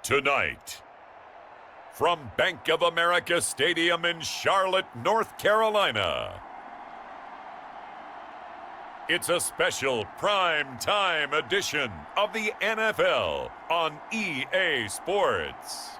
Tonight, from Bank of America Stadium in Charlotte, North Carolina, it's a special prime time edition of the NFL on EA Sports.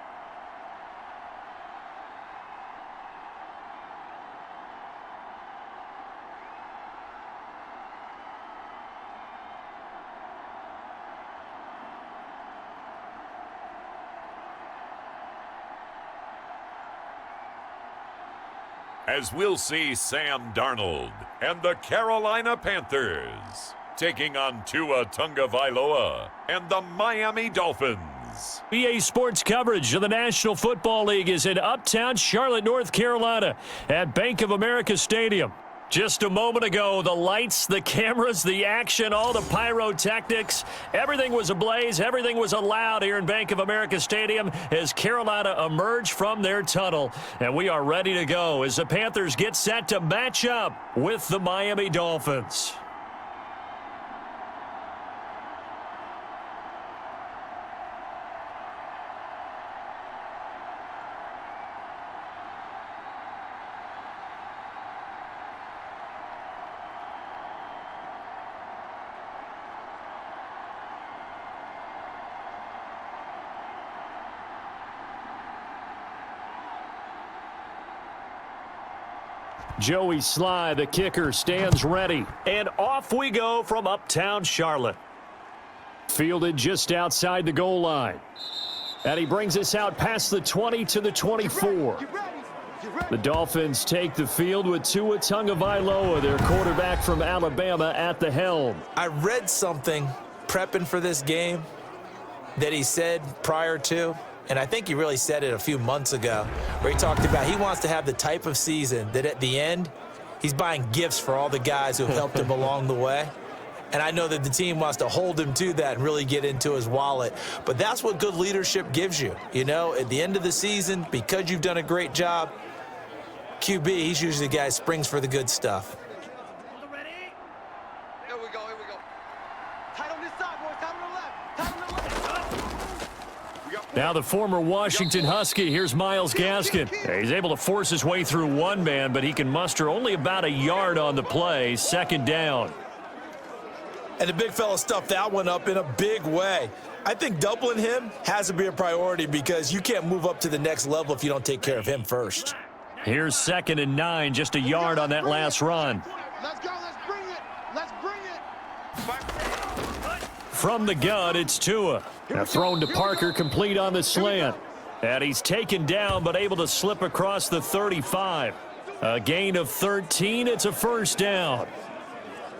As we'll see Sam Darnold and the Carolina Panthers taking on Tua Tagovailoa and the Miami Dolphins. EA Sports coverage of the National Football League is in uptown Charlotte, North Carolina at Bank of America Stadium. Just a moment ago, the lights, the cameras, the action, all the pyrotechnics, everything was ablaze, everything was allowed here in Bank of America Stadium as Carolina emerged from their tunnel. And we are ready to go as the Panthers get set to match up with the Miami Dolphins. Joey Sly, the kicker, stands ready. And off we go from uptown Charlotte. Fielded just outside the goal line. And he brings us out past the 20 to the 24. The Dolphins take the field with Tua Tagovailoa, their quarterback from Alabama, at the helm. I read something prepping for this game that he said prior to, and I think he really said it a few months ago, where he talked about he wants to have the type of season that at the end, he's buying gifts for all the guys who have helped him along the way. And I know that the team wants to hold him to that and really get into his wallet. But that's what good leadership gives you. You know, at the end of the season, because you've done a great job, QB, he's usually the guy who springs for the good stuff. Now the former Washington Husky, here's Myles Gaskin. He's able to force his way through one man, but he can muster only about a yard on the play, second down. And the big fella stuffed that one up in a big way. I think doubling him has to be a priority because you can't move up to the next level if you don't take care of him first. Here's 2nd and 9, just a yard on that last run. Let's go, let's bring it, let's bring it. From the gun, it's Tua. Now thrown to Parker, complete on the slant. And he's taken down, but able to slip across the 35. A gain of 13, it's a first down.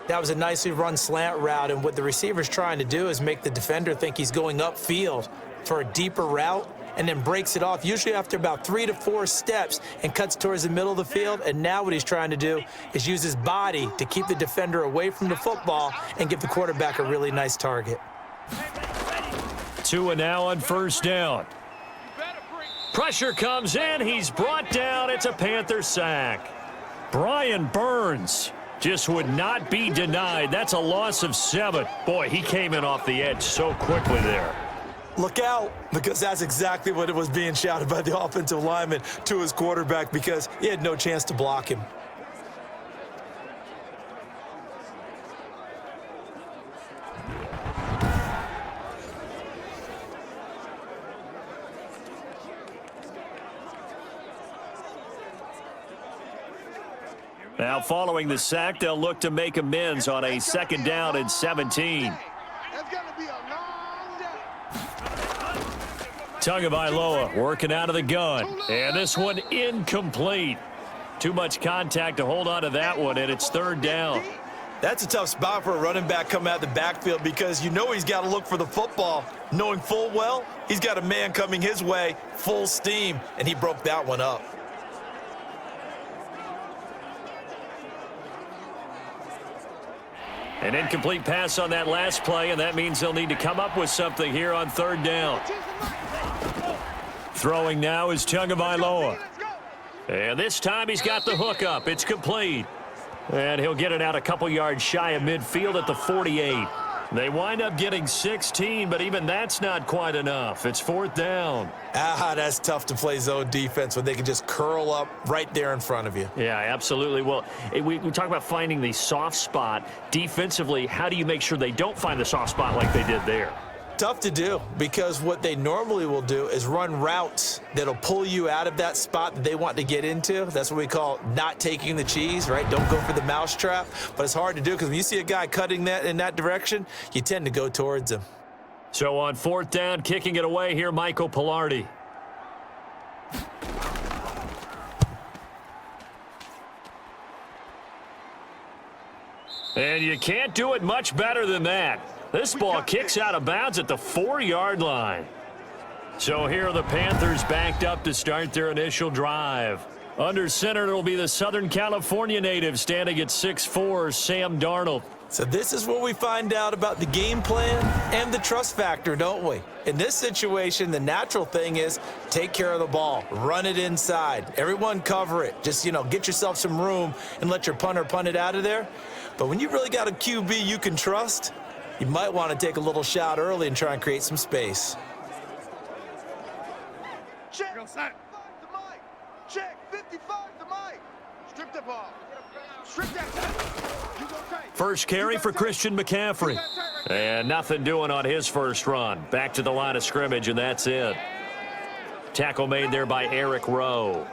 That was a nicely run slant route, and what the receiver's trying to do is make the defender think he's going upfield for a deeper route, and then breaks it off, usually after about 3 to 4 steps, and cuts towards the middle of the field. And now what he's trying to do is use his body to keep the defender away from the football and give the quarterback a really nice target. Tua now on first down. Pressure comes in. He's brought down. It's a Panther sack. Brian Burns just would not be denied. That's a loss of 7. Boy, he came in off the edge so quickly there. Look out, because that's exactly what it was being shouted by the offensive lineman to his quarterback, because he had no chance to block him. Now following the sack, they'll look to make amends on a 2nd down and 17. That's going to be a long day. Tagovailoa working out of the gun. And this one incomplete. Too much contact to hold on to that one, and it's 3rd down. That's a tough spot for a running back coming out of the backfield because you know he's got to look for the football, knowing full well he's got a man coming his way full steam, and he broke that one up. An incomplete pass on that last play, and that means they'll need to come up with something here on 3rd down. Throwing now is Tagovailoa. And this time he's got the hook up. It's complete. And he'll get it out a couple yards shy of midfield at the 48. They wind up getting 16, but even that's not quite enough. It's 4th down. That's tough to play zone defense when they can just curl up right there in front of you. Yeah, absolutely. Well, we talk about finding the soft spot. Defensively, how do you make sure they don't find the soft spot like they did there? Tough to do, because what they normally will do is run routes that'll pull you out of that spot that they want to get into. That's what we call not taking the cheese, right? Don't go for the mousetrap. But it's hard to do because when you see a guy cutting that in that direction, you tend to go towards him. So on 4th down, kicking it away here, Michael Pilardi. And you can't do it much better than that. This ball kicks out of bounds at the 4-yard line. So here are the Panthers backed up to start their initial drive. Under center, it'll be the Southern California native standing at 6'4", Sam Darnold. So this is what we find out about the game plan and the trust factor, don't we? In this situation, the natural thing is take care of the ball, run it inside. Everyone cover it. Just, get yourself some room and let your punter punt it out of there. But when you really got a QB you can trust, you might want to take a little shot early and try and create some space. Check. 55 to Mike. Check. 55 to Mike. Strip the ball. Strip that. You go tight. First carry for Christian McCaffrey. And nothing doing on his first run. Back to the line of scrimmage, and that's it. Tackle made there by Eric Rowe.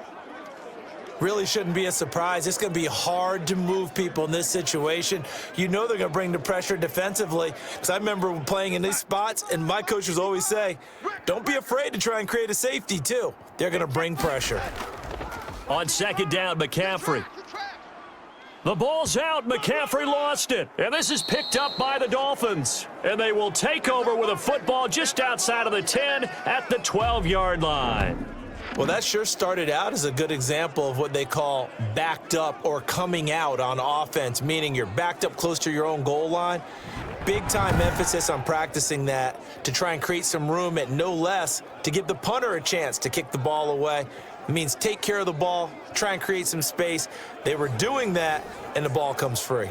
Really shouldn't be a surprise. It's going to be hard to move people in this situation. You know they're going to bring the pressure defensively. Because I remember playing in these spots, and my coaches always say, don't be afraid to try and create a safety, too. They're going to bring pressure. On 2nd down, McCaffrey. The ball's out. McCaffrey lost it. And this is picked up by the Dolphins. And they will take over with a football just outside of the 10 at the 12-yard line. Well, that sure started out as a good example of what they call backed up or coming out on offense, meaning you're backed up close to your own goal line. Big-time emphasis on practicing that to try and create some room at no less to give the punter a chance to kick the ball away. It means take care of the ball, try and create some space. They were doing that, and the ball comes free.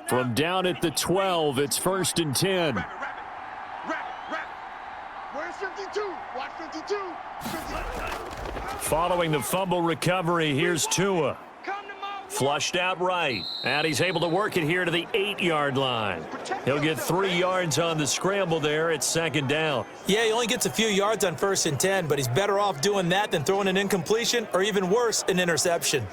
From down at the 12, it's 1st and 10. Wrap. Where's 52? Watch 52. 52. Following the fumble recovery, here's Tua. Flushed out right. And he's able to work it here to the 8-yard line. He'll get 3 yards on the scramble there at 2nd down. Yeah, he only gets a few yards on 1st and 10, but he's better off doing that than throwing an incompletion or even worse, an interception.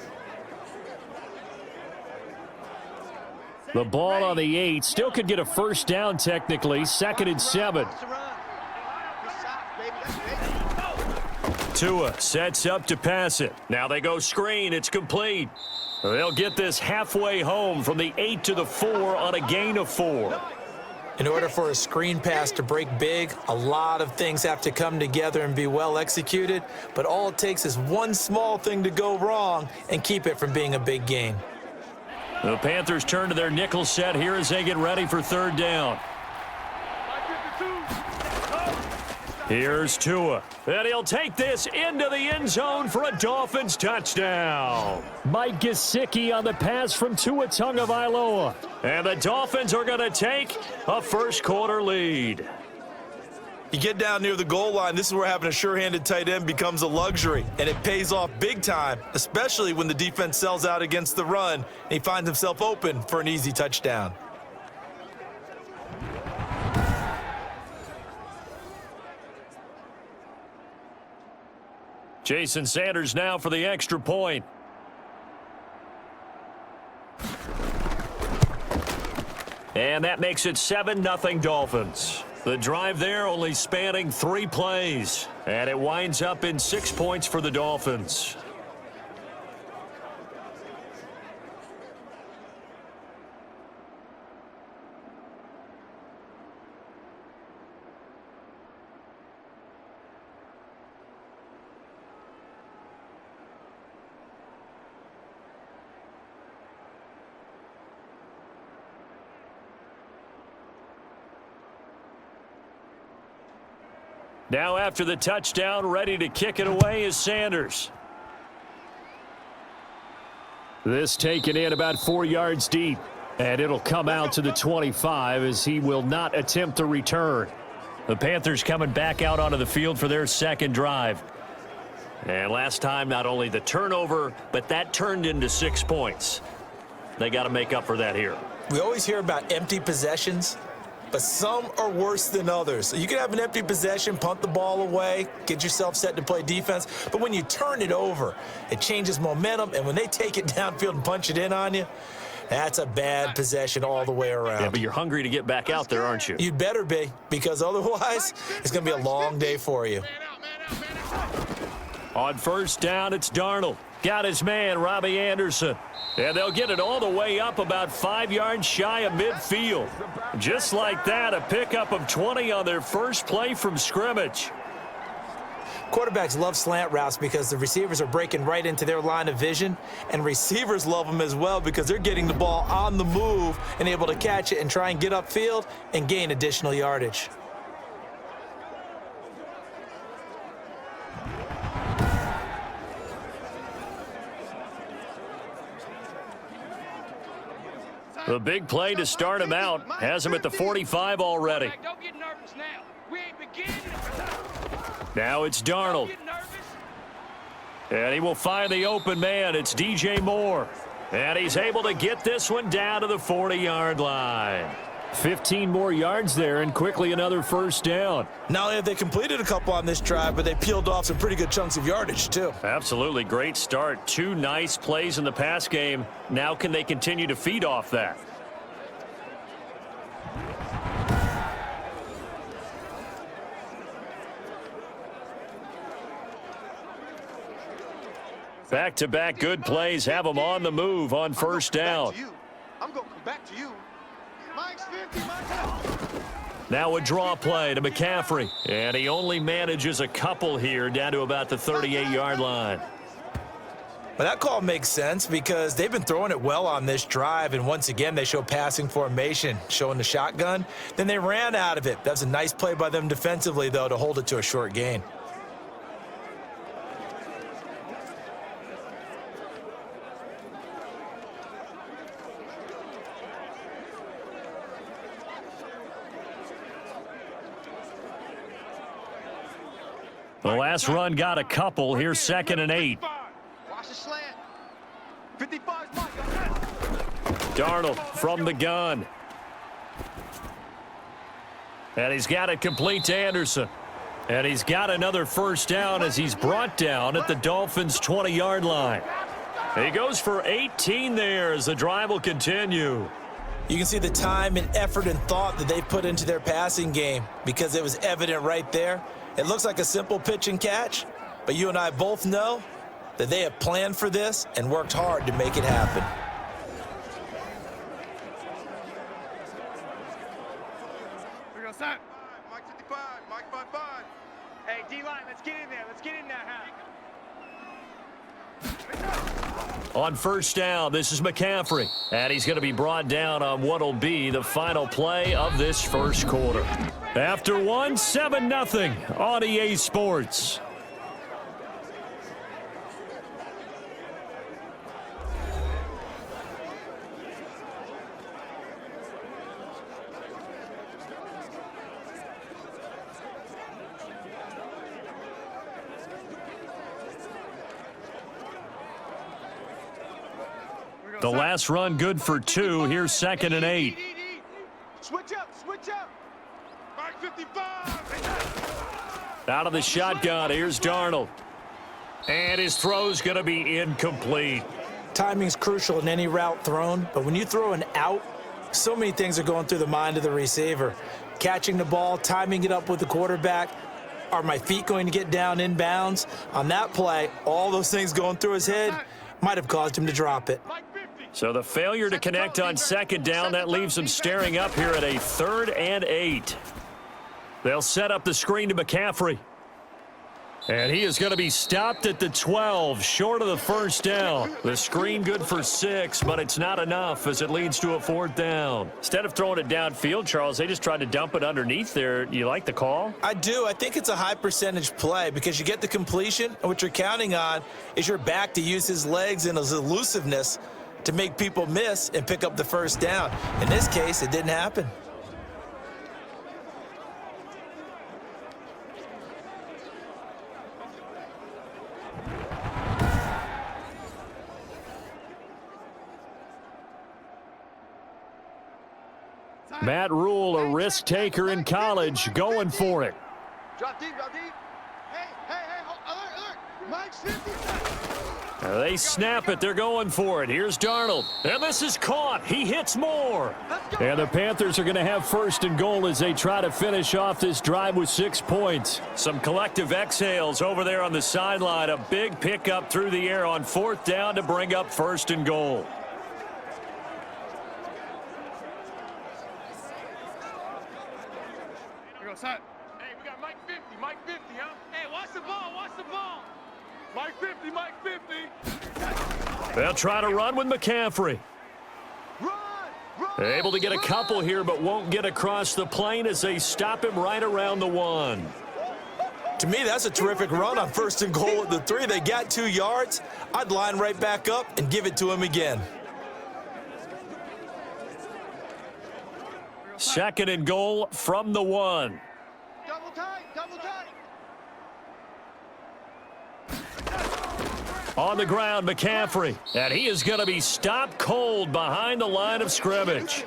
The ball on the 8 still could get a 1st down technically. 2nd and 7. Tua sets up to pass it. Now they go screen. It's complete. They'll get this halfway home from the 8 to the 4 on a gain of 4. In order for a screen pass to break big, a lot of things have to come together and be well executed, but all it takes is one small thing to go wrong and keep it from being a big gain. The Panthers turn to their nickel set here as they get ready for 3rd down. Here's Tua. And he'll take this into the end zone for a Dolphins touchdown. Mike Gesicki on the pass from Tua Tagovailoa. And the Dolphins are going to take a 1st quarter lead. You get down near the goal line, this is where having a sure-handed tight end becomes a luxury, and it pays off big time, especially when the defense sells out against the run, and he finds himself open for an easy touchdown. Jason Sanders now for the extra point. And that makes it 7-0 Dolphins. The drive there only spanning 3 plays. And it winds up in 6 points for the Dolphins. Now after the touchdown, ready to kick it away is Sanders. This taken in about 4 yards deep. And it'll come out to the 25 as he will not attempt to return. The Panthers coming back out onto the field for their second drive. And last time, not only the turnover, but that turned into 6 points. They got to make up for that here. We always hear about empty possessions, but some are worse than others. So you can have an empty possession, punt the ball away, get yourself set to play defense. But when you turn it over, it changes momentum. And when they take it downfield and punch it in on you, that's a bad possession all the way around. Yeah, but you're hungry to get back out there, aren't you? You'd better be, because otherwise it's going to be a long day for you. On first down, it's Darnold. Got his man, Robbie Anderson. And they'll get it all the way up about 5 yards shy of midfield. Just like that, a pickup of 20 on their first play from scrimmage. Quarterbacks love slant routes because the receivers are breaking right into their line of vision, and receivers love them as well because they're getting the ball on the move and able to catch it and try and get upfield and gain additional yardage. The big play to start him out has him at the 45 already. Don't get nervous now. We ain't beginning. Now it's Darnold. And he will find the open man. It's DJ Moore. And he's able to get this one down to the 40-yard line. 15 more yards there and quickly another first down. Not only have they completed a couple on this drive, but they peeled off some pretty good chunks of yardage too. Absolutely great start. 2 nice plays in the pass game. Now can they continue to feed off that? Back-to-back good plays have them on the move on first down. I'm going to come back to you. Mike's 50, Mike's out. Now a draw play to McCaffrey. And he only manages a couple here down to about the 38-yard line. But that call makes sense because they've been throwing it well on this drive, and once again they show passing formation, showing the shotgun. Then they ran out of it. That was a nice play by them defensively, though, to hold it to a short gain. The last run got a couple. Here's 2nd and 8. Watch the slant. 55 Mike. Darnold from the gun. And he's got it complete to Anderson. And he's got another first down as he's brought down at the Dolphins' 20-yard line. He goes for 18 there as the drive will continue. You can see the time and effort and thought that they put into their passing game because it was evident right there. It looks like a simple pitch and catch, but you and I both know that they have planned for this and worked hard to make it happen. We're going to set. Mike 55, Mike 55. Hey, D-line, let's get in there. Let's get in there, On first down, this is McCaffrey. And he's going to be brought down on what will be the final play of this first quarter. After one, 7-0 on EA Sports. The last run good for 2. Here's 2nd and 8. Switch up, switch up. Mike 55. Out of the shotgun, here's Darnold. And his throw's going to be incomplete. Timing's crucial in any route thrown, but when you throw an out, so many things are going through the mind of the receiver. Catching the ball, timing it up with the quarterback. Are my feet going to get down in bounds? On that play, all those things going through his head might have caused him to drop it. So the failure to connect on 2nd down, that leaves them staring up here at a 3rd and 8. They'll set up the screen to McCaffrey. And he is going to be stopped at the 12, short of the first down. The screen good for 6, but it's not enough as it leads to a 4th down. Instead of throwing it downfield, Charles, they just tried to dump it underneath there. You like the call? I do. I think it's a high percentage play because you get the completion, and what you're counting on is your back to use his legs and his elusiveness to make people miss and pick up the first down. In this case, it didn't happen. Matt Rule, a risk taker in college, going for it. Drop deep, drop deep. Hey, alert. Mike's 50. They snap it. They're going for it. Here's Darnold. And this is caught. He hits more. And the Panthers are going to have 1st and goal as they try to finish off this drive with 6 points. Some collective exhales over there on the sideline. A big pickup through the air on 4th down to bring up 1st and goal. Hey, we got Mike 50, huh? Hey, watch the ball. Mike 50. They'll try to run with McCaffrey. Run. Able to get a couple here, but won't get across the plane as they stop him right around the 1. To me, that's a terrific run on 1st and goal at the 3. They got 2 yards. I'd line right back up and give it to him again. 2nd and goal from the 1. Double tight. On the ground, McCaffrey. And he is going to be stopped cold behind the line of scrimmage.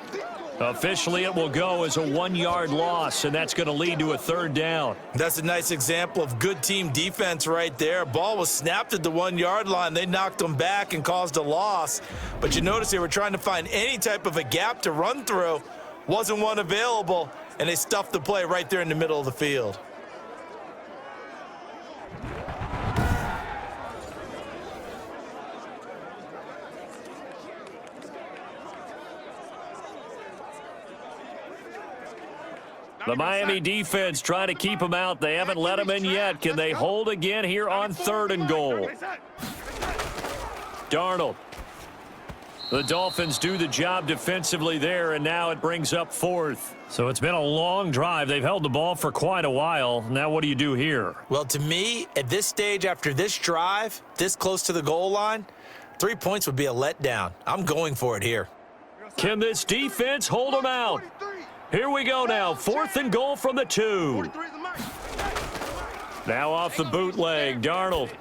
Officially, it will go as a 1-yard loss, and that's going to lead to a 3rd down. That's a nice example of good team defense right there. Ball was snapped at the 1-yard line. They knocked them back and caused a loss. But you notice they were trying to find any type of a gap to run through. Wasn't one available, and they stuffed the play right there in the middle of the field. The Miami defense trying to keep him out. They haven't let him in yet. Can they hold again here on 3rd and goal? Darnold. The Dolphins do the job defensively there, and now it brings up 4th. So it's been a long drive. They've held the ball for quite a while. Now what do you do here? Well, to me, at this stage after this drive, this close to the goal line, 3 points would be a letdown. I'm going for it here. Can this defense hold them out? Here we go now. 4th and goal from the 2. Now off the bootleg, Darnold.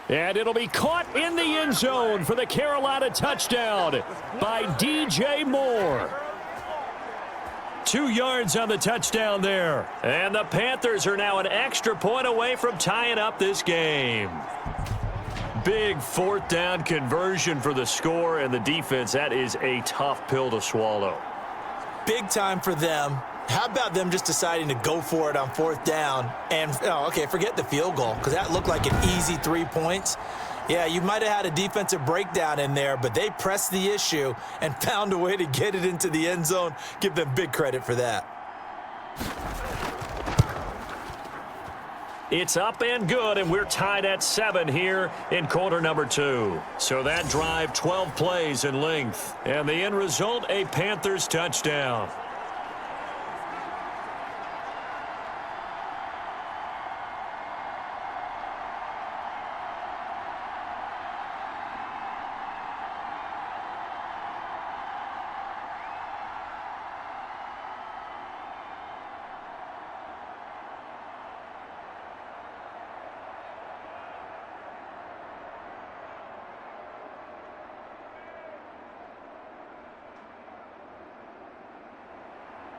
And it'll be caught in the end zone for the Carolina touchdown by DJ Moore. 2 yards on the touchdown there. And the Panthers are now an extra point away from tying up this game. Big 4th down conversion for the score, and the defense, that is a tough pill to swallow. Big time for them. How about them just deciding to go for it on 4th down? And, forget the field goal, because that looked like an easy 3 points. Yeah, you might have had a defensive breakdown in there, but they pressed the issue and found a way to get it into the end zone. Give them big credit for that. It's up and good, and we're tied at 7 here in quarter number 2. So that drive, 12 plays in length. And the end result, a Panthers touchdown.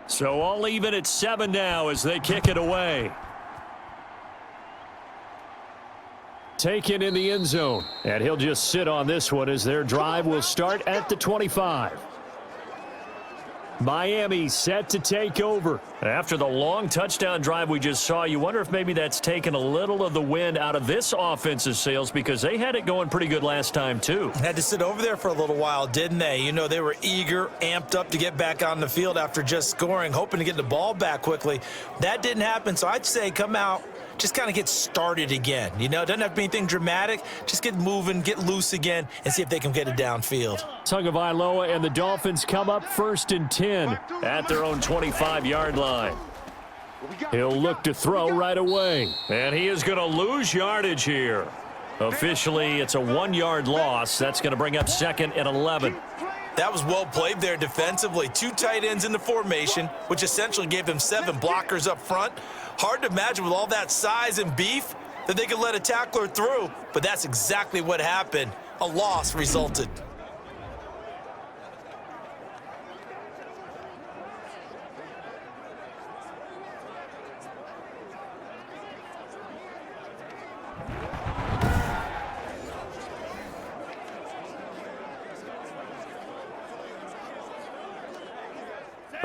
So all even at 7 now as they kick it away. Taken in the end zone. And he'll just sit on this one as their drive will start at the 25. Miami set to take over. After the long touchdown drive we just saw, you wonder if maybe that's taken a little of the wind out of this offensive sails because they had it going pretty good last time too. Had to sit over there for a little while, didn't they? You know, they were eager, amped up to get back on the field after just scoring, hoping to get the ball back quickly. That didn't happen, so I'd say come out just kind of get started again. You know, doesn't have to be anything dramatic. Just get moving, get loose again, and see if they can get it downfield. Tagovailoa and the Dolphins come up 1st and 10 at their own 25-yard line. He'll look to throw right away, and he is going to lose yardage here. Officially, it's a 1-yard loss. That's going to bring up 2nd and 11. That was well played there defensively. 2 tight ends in the formation, which essentially gave them 7 blockers up front. Hard to imagine with all that size and beef that they could let a tackler through, but that's exactly what happened. A loss resulted.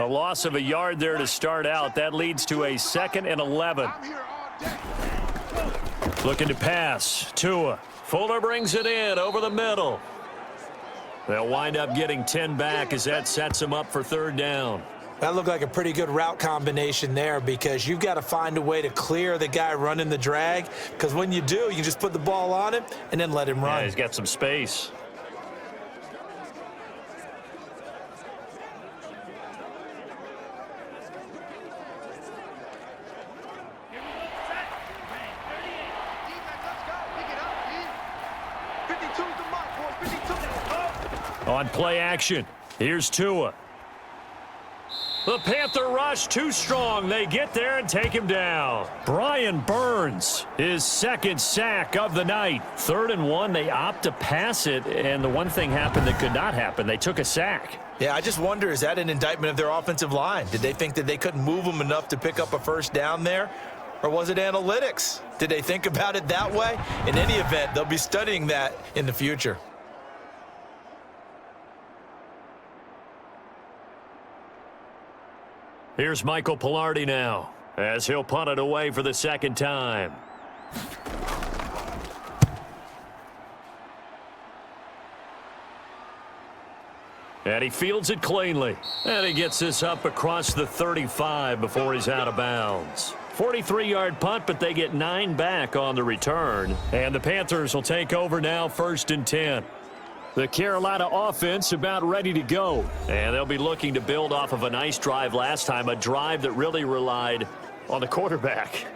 A loss of a yard there to start out. That leads to a 2nd and 11. Looking to pass. Tua. Fuller brings it in over the middle. They'll wind up getting 10 back as that sets them up for 3rd down. That looked like a pretty good route combination there because you've got to find a way to clear the guy running the drag, because when you do, you just put the ball on him and then let him run. Yeah, he's got some space. On play action, here's Tua. The Panther rush too strong. They get there and take him down. Brian Burns, his 2nd sack of the night. 3rd and 1, they opt to pass it, and the one thing happened that could not happen. They took a sack. Yeah, I just wonder, is that an indictment of their offensive line? Did they think that they couldn't move them enough to pick up a 1st down there? Or was it analytics? Did they think about it that way? In any event, they'll be studying that in the future. Here's Michael Pilardi now, as he'll punt it away for the 2nd time. And he fields it cleanly. And he gets this up across the 35 before he's out of bounds. 43-yard punt, but they get 9 back on the return. And the Panthers will take over now, 1st and 10. The Carolina offense about ready to go. And they'll be looking to build off of a nice drive last time, a drive that really relied on the quarterback.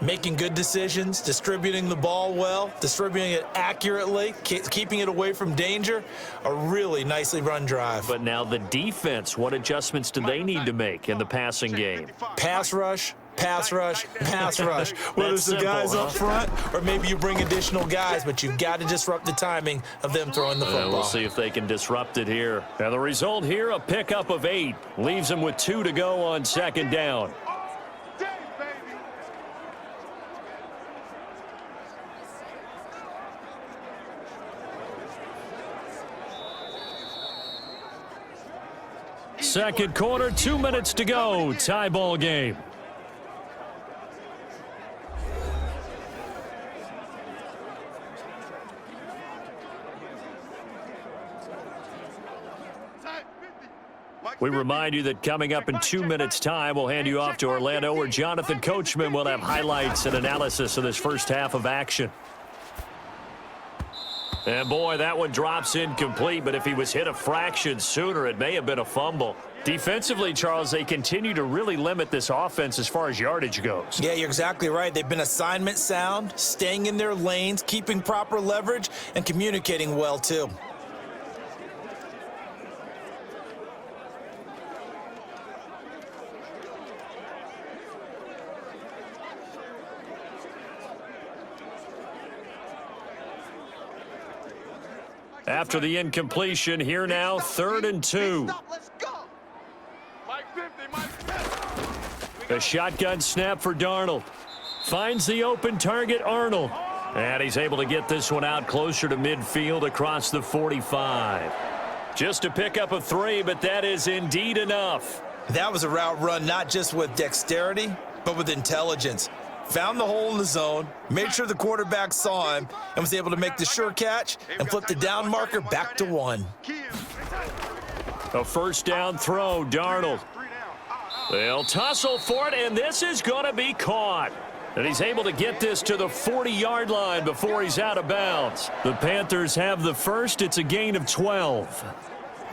Making good decisions, distributing the ball well, distributing it accurately, keeping it away from danger. A really nicely run drive. But now the defense, what adjustments do they need to make in the passing game? Pass rush, pass rush, pass rush. Whether it's the simple, guys up front or maybe you bring additional guys, but you've got to disrupt the timing of them throwing the football. We'll see if they can disrupt it here. And the result here, a pickup of 8. Leaves them with 2 to go on 2nd down. Second quarter, 2 minutes to go. Tie ball game. We remind you that coming up in 2 minutes' time, we'll hand you off to Orlando, where Jonathan Coachman will have highlights and analysis of this first half of action. And boy, that one drops incomplete, but if he was hit a fraction sooner, it may have been a fumble. Defensively, Charles, they continue to really limit this offense as far as yardage goes. Yeah, you're exactly right. They've been assignment sound, staying in their lanes, keeping proper leverage, and communicating well, too. After the incompletion, here now, 3rd and 2. A shotgun snap for Darnold. Finds the open target, Arnold. And he's able to get this one out closer to midfield across the 45. Just a pickup of 3, but that is indeed enough. That was a route run not just with dexterity, but with intelligence. Found the hole in the zone, made sure the quarterback saw him, and was able to make the sure catch and flip the down marker back to 1. A first down throw, Darnold. They'll tussle for it, and this is going to be caught. And he's able to get this to the 40-yard line before he's out of bounds. The Panthers have the first. It's a gain of 12.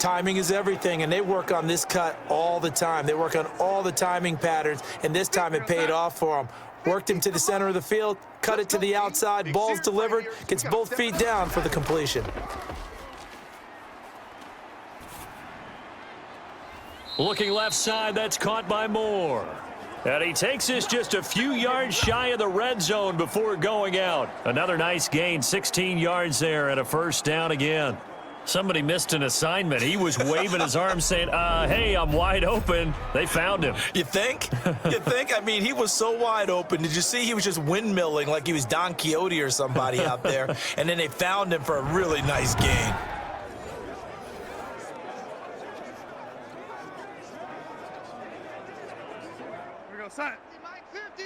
Timing is everything, and they work on this cut all the time. They work on all the timing patterns, and this time it paid off for them. Worked him to the center of the field, cut it to the outside, ball's delivered, gets both feet down for the completion. Looking left side, that's caught by Moore. And he takes this just a few yards shy of the red zone before going out. Another nice gain, 16 yards there, and a first down again. Somebody missed an assignment. He was waving his arms saying, hey, I'm wide open. They found him. You think? You think? I mean, he was so wide open. Did you see he was just windmilling like he was Don Quixote or somebody out there? And then they found him for a really nice gain. Here we go, son. Mike 50.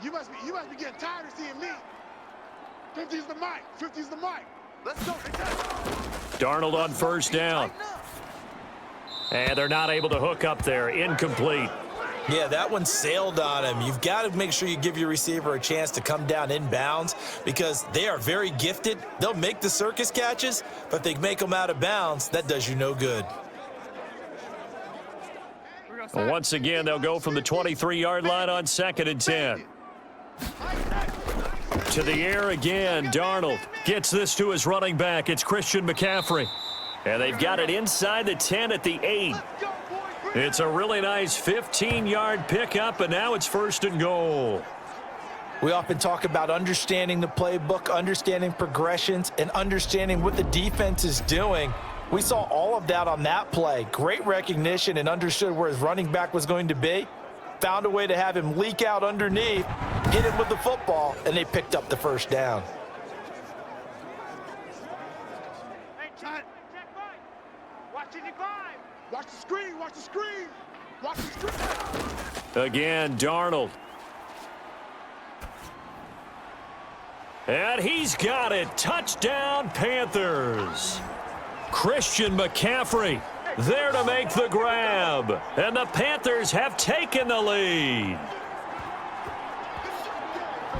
You must be getting tired of seeing me. 50's the mic. 50's the mic. Let's go. Darnold on first down. And they're not able to hook up there. Incomplete. Yeah, that one sailed on him. You've got to make sure you give your receiver a chance to come down inbounds because they are very gifted. They'll make the circus catches, but if they make them out of bounds, that does you no good. Once again, they'll go from the 23-yard line on 2nd and 10. To the air again, Darnold gets this to his running back. It's Christian McCaffrey. And they've got it inside the 10 at the 8. It's a really nice 15-yard pickup, and now it's 1st and goal. We often talk about understanding the playbook, understanding progressions, and understanding what the defense is doing. We saw all of that on that play. Great recognition and understood where his running back was going to be. Found a way to have him leak out underneath, hit him with the football, and they picked up the first down. Hey, check right. Watch it climb. Watch the screen. Watch the screen. Watch the screen. Again, Darnold. And he's got it. Touchdown, Panthers. Christian McCaffrey there to make the grab. And the Panthers have taken the lead.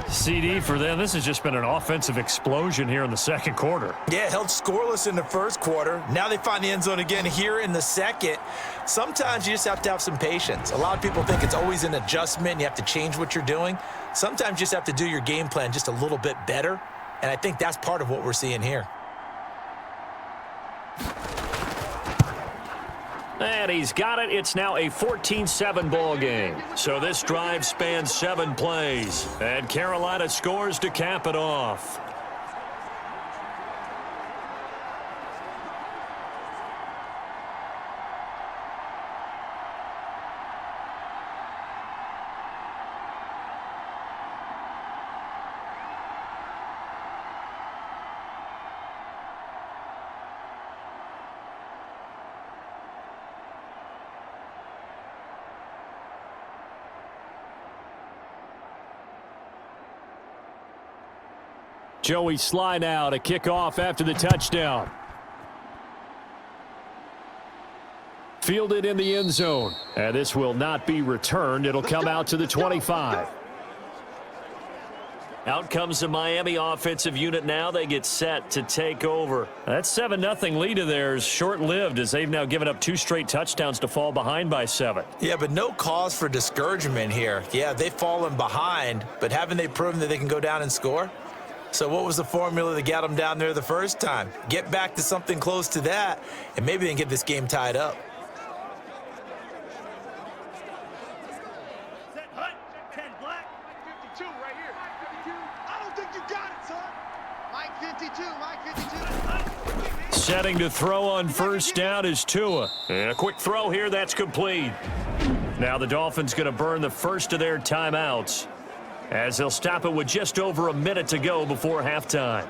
CD for them. This has just been an offensive explosion here in the second quarter. Yeah, held scoreless in the first quarter. Now they find the end zone again here in the second. Sometimes you just have to have some patience. A lot of people think it's always an adjustment. You have to change what you're doing. Sometimes you just have to do your game plan just a little bit better. And I think that's part of what we're seeing here. And he's got it. It's now a 14-7 ball game. So this drive spans 7 plays. And Carolina scores to cap it off. Joey Sly now to kick off after the touchdown. Fielded in the end zone. And this will not be returned. It'll come out to the 25. Out comes the Miami offensive unit now. They get set to take over. That 7-0 lead of theirs short-lived as they've now given up 2 straight touchdowns to fall behind by 7. Yeah, but no cause for discouragement here. Yeah, they've fallen behind, but haven't they proven that they can go down and score? So what was the formula that got them down there the first time? Get back to something close to that, and maybe they can get this game tied up. Set hut. 10 black. 52 right here. 52. I don't think you got it, son. Mike 52. Mike 52. Setting to throw on first down is Tua. And a quick throw here, that's complete. Now the Dolphins going to burn the first of their timeouts, as they'll stop it with just over a minute to go before halftime.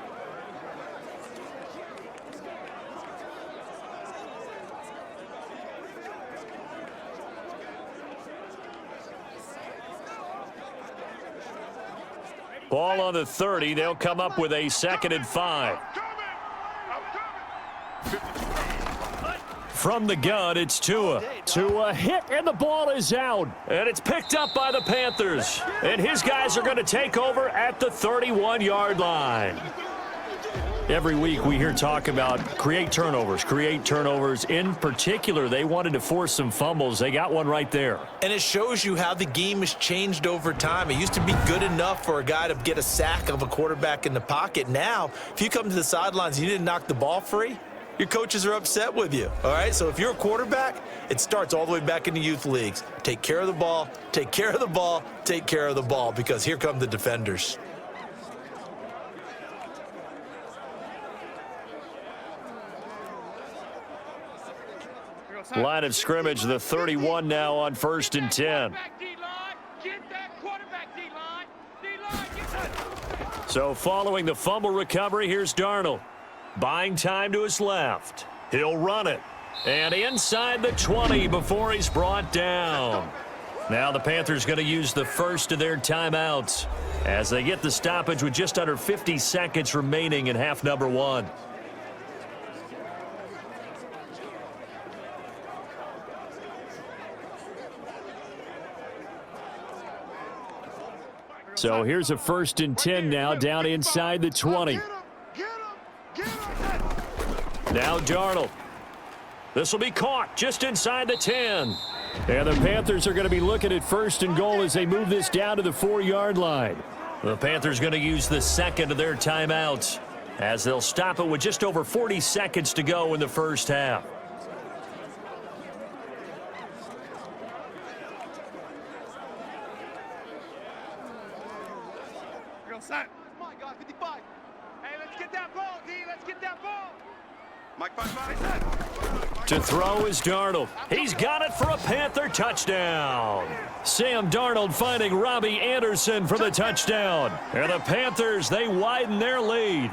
Ball on the 30. They'll come up with a 2nd and 5. From the gun, it's Tua. Tua hit, and the ball is out. And it's picked up by the Panthers. And his guys are going to take over at the 31-yard line. Every week we hear talk about create turnovers. In particular, they wanted to force some fumbles. They got one right there. And it shows you how the game has changed over time. It used to be good enough for a guy to get a sack of a quarterback in the pocket. Now, if you come to the sidelines and you didn't knock the ball free, your coaches are upset with you, all right? So if you're a quarterback, it starts all the way back in the youth leagues. Take care of the ball, take care of the ball, take care of the ball, because here come the defenders. Line of scrimmage, the 31 now on 1st and 10. So following the fumble recovery, here's Darnold. Buying time to his left. He'll run it. And inside the 20 before he's brought down. Now the Panthers going to use the first of their timeouts as they get the stoppage with just under 50 seconds remaining in half number 1. So here's a 1st and 10 now down inside the 20. Now Darnold. This will be caught just inside the 10. And the Panthers are going to be looking at 1st and goal as they move this down to the 4-yard line. The Panthers going to use the second of their timeouts as they'll stop it with just over 40 seconds to go in the first half. Set. Mike, 55. Hey, let's get that ball, D. Let's get that ball. Mike, 5-5. To throw is Darnold. He's got it for a Panther touchdown. Sam Darnold finding Robbie Anderson for the touchdown. And the Panthers, they widen their lead.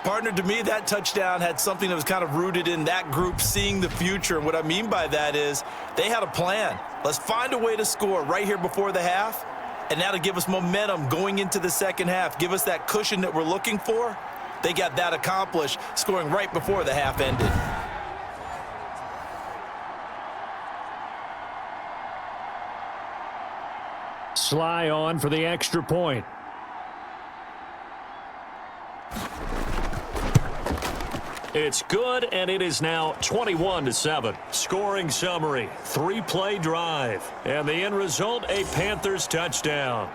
Partner, to me, that touchdown had something that was kind of rooted in that group seeing the future. And what I mean by that is they had a plan. Let's find a way to score right here before the half. And now to give us momentum going into the second half, give us that cushion that we're looking for, they got that accomplished, scoring right before the half ended. Sly on for the extra point. It's good, and it is now 21-7. Scoring summary, 3-play drive. And the end result, a Panthers touchdown.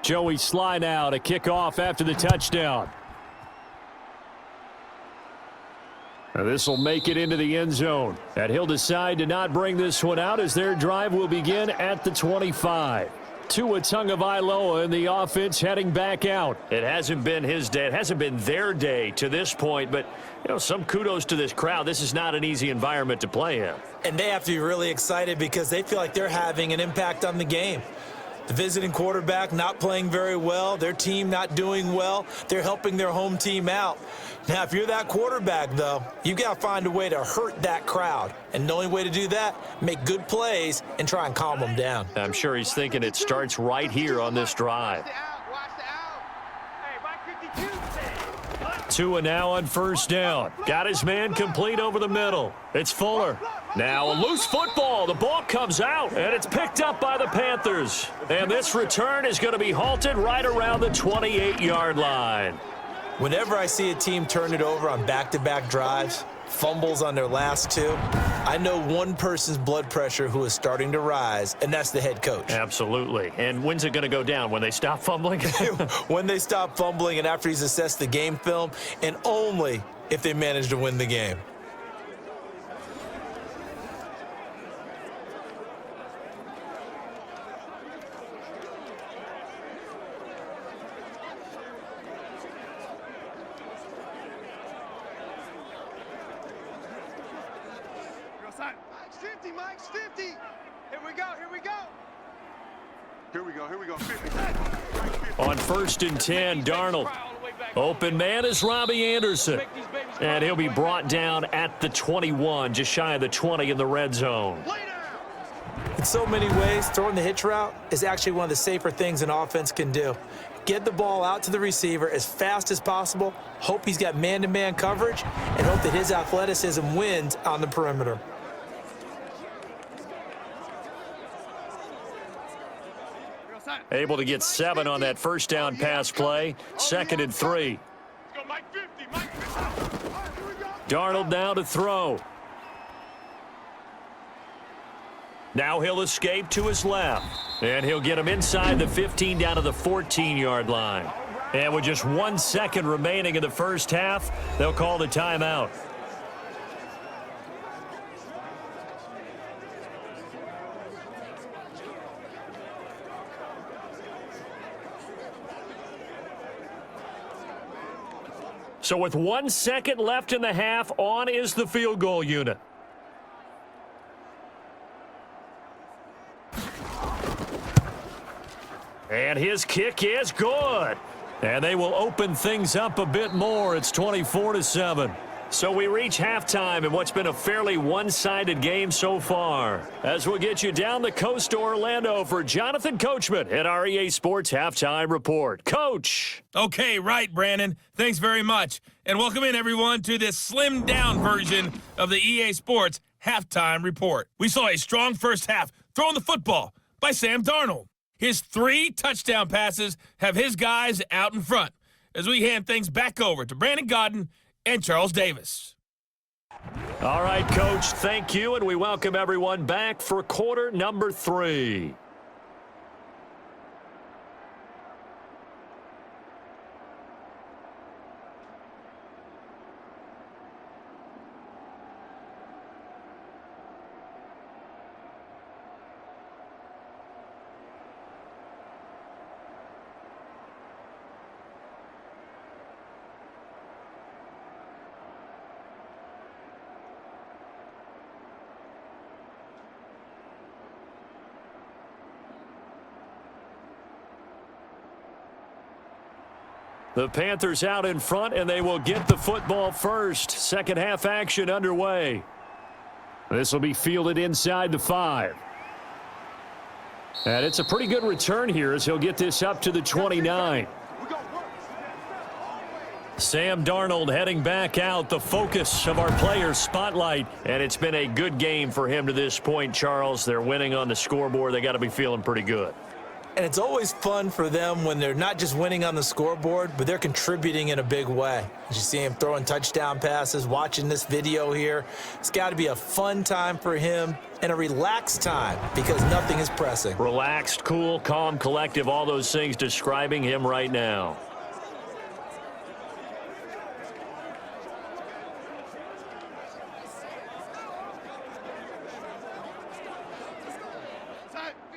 Joey Sly now to kick off after the touchdown. This will make it into the end zone. And he'll decide to not bring this one out as their drive will begin at the 25. Tua Tagovailoa in the offense heading back out. It hasn't been his day. It hasn't been their day to this point, but some kudos to this crowd. This is not an easy environment to play in. And they have to be really excited because they feel like they're having an impact on the game. The visiting quarterback not playing very well, their team not doing well. They're helping their home team out. Now, if you're that quarterback, though, you've got to find a way to hurt that crowd. And the only way to do that, make good plays and try and calm them down. I'm sure he's thinking it starts right here on this drive. Tua now on 1st down. Got his man complete over the middle. It's Fuller. Now a loose football. The ball comes out, and it's picked up by the Panthers. And this return is going to be halted right around the 28-yard line. Whenever I see a team turn it over on back-to-back drives, fumbles on their last two, I know one person's blood pressure who is starting to rise, and that's the head coach. Absolutely. And when's it going to go down? When they stop fumbling? When they stop fumbling and after he's assessed the game film, and only if they manage to win the game. Mike's 50, Mike's 50. Here we go, here we go. Here we go, here we go. 50. On 1st and 10, Darnold. Open man is Robbie Anderson. And he'll be brought down at the 21, just shy of the 20 in the red zone. In so many ways, throwing the hitch route is actually one of the safer things an offense can do. Get the ball out to the receiver as fast as possible, hope he's got man-to-man coverage, and hope that his athleticism wins on the perimeter. Able to get 7 on that first down pass play. 2nd and 3. Darnold now to throw. Now he'll escape to his left. And he'll get him inside the 15 down to the 14-yard line. And with just 1 second remaining in the first half, they'll call the timeout. So with 1 second left in the half, on is the field goal unit. And his kick is good. And they will open things up a bit more. It's 24-7. So we reach halftime in what's been a fairly one-sided game so far. As we'll get you down the coast to Orlando for Jonathan Coachman at our EA Sports Halftime Report. Coach. Okay, right, Brandon. Thanks very much. And welcome in, everyone, to this slimmed-down version of the EA Sports Halftime Report. We saw a strong first half throwing the football by Sam Darnold. His 3 touchdown passes have his guys out in front as we hand things back over to Brandon Godden and Charles Davis. All right, Coach, thank you, and we welcome everyone back for quarter number 3. The Panthers out in front, and they will get the football first. Second half action underway. This will be fielded inside the 5. And it's a pretty good return here as he'll get this up to the 29. Sam Darnold heading back out, the focus of our players' spotlight. And it's been a good game for him to this point, Charles. They're winning on the scoreboard. They got to be feeling pretty good. And it's always fun for them when they're not just winning on the scoreboard, but they're contributing in a big way. As you see him throwing touchdown passes, watching this video here, it's got to be a fun time for him and a relaxed time because nothing is pressing. Relaxed, cool, calm, collective, all those things describing him right now.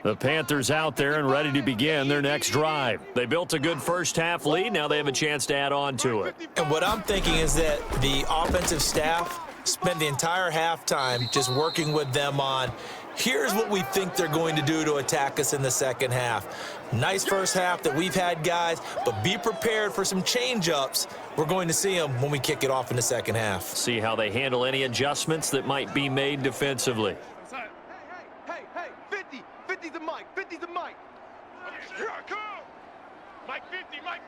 The Panthers out there and ready to begin their next drive. They built a good first half lead. Now they have a chance to add on to it. And what I'm thinking is that the offensive staff spent the entire halftime just working with them on, here's what we think they're going to do to attack us in the second half. Nice first half that we've had, guys, but be prepared for some change-ups. We're going to see them when we kick it off in the second half. See how they handle any adjustments that might be made defensively. Hey, 50. 50 to Mike. 50 to Mike. Here I come. Mike 50, Mike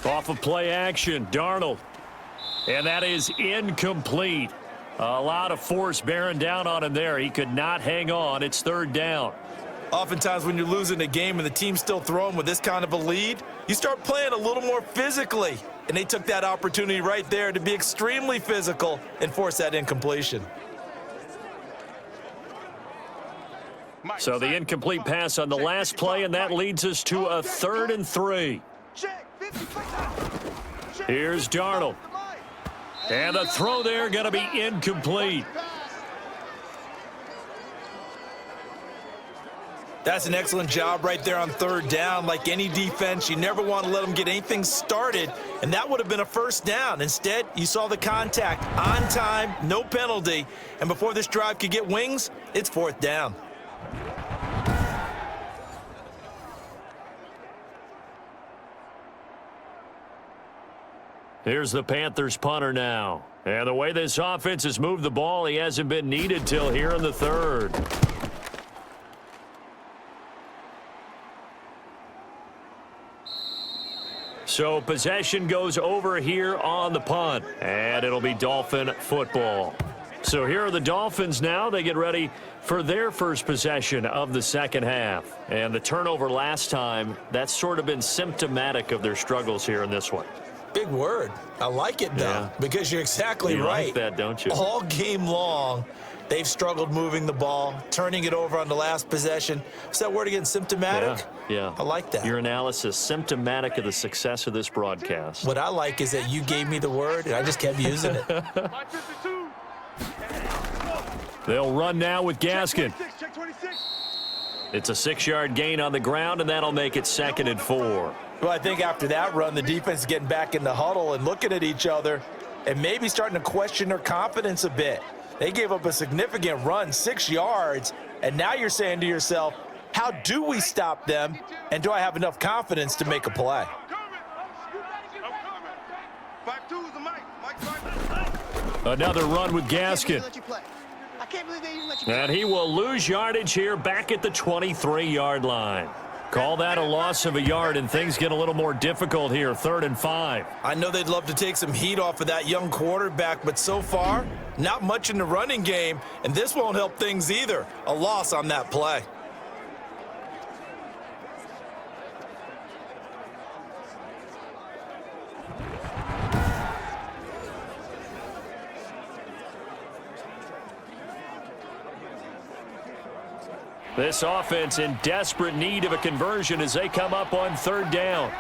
50. Off of play action, Darnold. And that is incomplete. A lot of force bearing down on him there. He could not hang on. It's third down. Oftentimes when you're losing a game and the team's still throwing with this kind of a lead, you start playing a little more physically. And they took that opportunity right there to be extremely physical and force that incompletion. So the incomplete pass on the last play, and that leads us to a 3rd and 3. Here's Darnold. And the throw there going to be incomplete. That's an excellent job right there on third down. Like any defense, you never want to let them get anything started, and that would have been a first down. Instead, you saw the contact on time, no penalty, and before this drive could get wings, it's fourth down. Here's the Panthers punter now. And the way this offense has moved the ball, he hasn't been needed till here in the third. So possession goes over here on the punt, and it'll be Dolphin football. So here are the Dolphins now. They get ready for their first possession of the second half. And the turnover last time, that's sort of been symptomatic of their struggles here in this one. Big word. I like it, though, because you're exactly right. You like that, don't you? All game long, they've struggled moving the ball, turning it over on the last possession. Is that word again, symptomatic? Yeah. I like that. Your analysis, symptomatic of the success of this broadcast. What I like is that you gave me the word, and I just kept using it. They'll run now with Gaskin. Check 26. It's a 6-yard gain on the ground, and that'll make it 2nd and 4. Well, I think after that run, the defense is getting back in the huddle and looking at each other and maybe starting to question their confidence a bit. They gave up a significant run, 6 yards, and now you're saying to yourself, how do we stop them, and do I have enough confidence to make a play? Another run with Gaskin. And he will lose yardage here back at the 23-yard line. Call that a loss of a yard, and things get a little more difficult here, 3rd and 5. I know they'd love to take some heat off of that young quarterback, but so far, not much in the running game, and this won't help things either. A loss on that play. This offense in desperate need of a conversion as they come up on 3rd down.